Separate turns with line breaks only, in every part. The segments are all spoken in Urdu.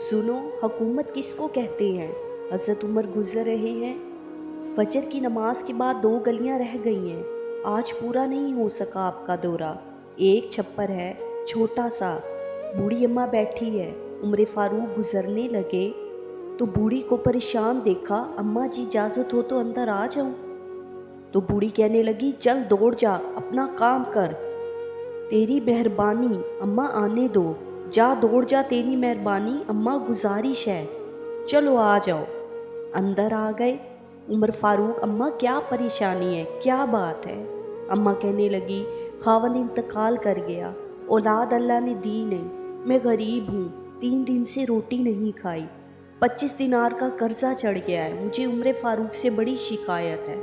سنو حکومت کس کو کہتے ہیں؟ حضرت عمر گزر رہے ہیں۔ فجر کی نماز کے بعد 2 گلیاں رہ گئی ہیں۔ آج پورا نہیں ہو سکا آپ کا دورہ۔ ایک چھپر ہے چھوٹا سا، بوڑھی اماں بیٹھی ہے۔ عمر فاروق گزرنے لگے تو بوڑھی کو پریشان دیکھا۔ اماں جی اجازت ہو تو اندر آ جاؤں؟ تو بوڑھی کہنے لگی چل دوڑ جا، اپنا کام کر، تیری مہربانی اماں آنے دو، جا دوڑ جا، تیری مہربانی اماں گزارش ہے، چلو آ جاؤ۔ اندر آ گئے۔ عمر فاروق اماں کیا پریشانی ہے، کیا بات ہے؟ اماں کہنے لگی خاوند انتقال کر گیا، اولاد اللہ نے دی نہیں، میں غریب ہوں، 3 دن سے روٹی نہیں کھائی، 25 دینار کا قرضہ چڑھ گیا ہے، مجھے عمر فاروق سے بڑی شکایت ہے،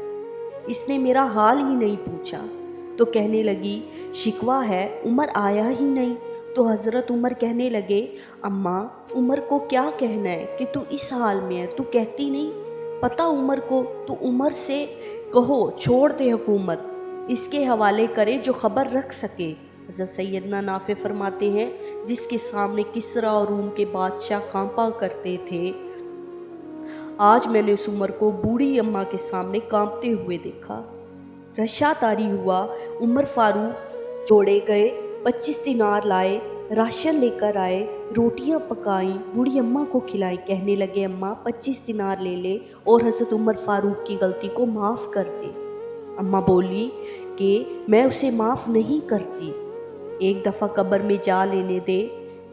اس نے میرا حال ہی نہیں پوچھا۔ تو کہنے لگی شکوہ ہے، عمر آیا ہی نہیں۔ تو حضرت عمر کہنے لگے اماں عمر کو کیا کہنا ہے کہ تو اس حال میں ہے، تو کہتی نہیں؟ پتہ عمر کو، تو عمر سے کہو چھوڑ دے حکومت، اس کے حوالے کرے جو خبر رکھ سکے۔ حضرت سیدنا نافع فرماتے ہیں جس کے سامنے کسریٰ اور روم کے بادشاہ کانپا کرتے تھے، آج میں نے اس عمر کو بوڑھی اماں کے سامنے کانپتے ہوئے دیکھا۔ رشا طاری ہوا، عمر فاروق جوڑے گئے، 25 دینار لائے، راشن لے کر آئے، روٹیاں پکائیں، بوڑھی اماں کو کھلائیں، کہنے لگے اماں 25 دینار لے لے اور حضرت عمر فاروق کی غلطی کو معاف کر دے۔ اماں بولی کہ میں اسے معاف نہیں کرتی، ایک دفعہ قبر میں جا لینے دے،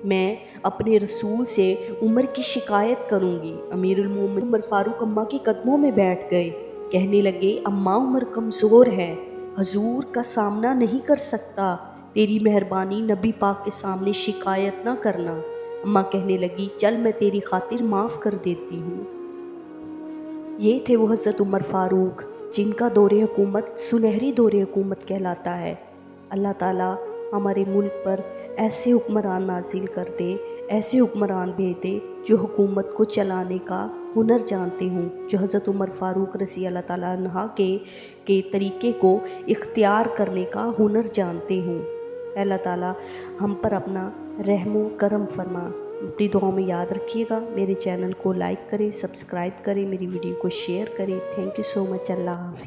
میں اپنے رسول سے عمر کی شکایت کروں گی۔ امیر المومنین عمر فاروق اماں کے قدموں میں بیٹھ گئے، کہنے لگے اماں عمر کمزور ہے، حضور کا سامنا نہیں کر سکتا، تیری مہربانی نبی پاک کے سامنے شکایت نہ کرنا۔ اماں کہنے لگی چل میں تیری خاطر معاف کر دیتی ہوں۔ یہ تھے وہ حضرت عمر فاروق جن کا دور حکومت سنہری دور حکومت کہلاتا ہے۔ اللہ تعالیٰ ہمارے ملک پر ایسے حکمران نازل کر دے، ایسے حکمران بھیج دے جو حکومت کو چلانے کا ہنر جانتے ہوں، جو حضرت عمر فاروق رضی اللہ تعالیٰ عنہ کے طریقے کو اختیار کرنے کا ہنر جانتے ہوں۔ اللہ تعالیٰ ہم پر اپنا رحم و کرم فرما۔ اپنی دعاؤں میں یاد رکھیے گا، میرے چینل کو لائک کریں، سبسکرائب کریں، میری ویڈیو کو شیئر کریں۔ تھینک یو سو مچ۔ اللہ حافظ۔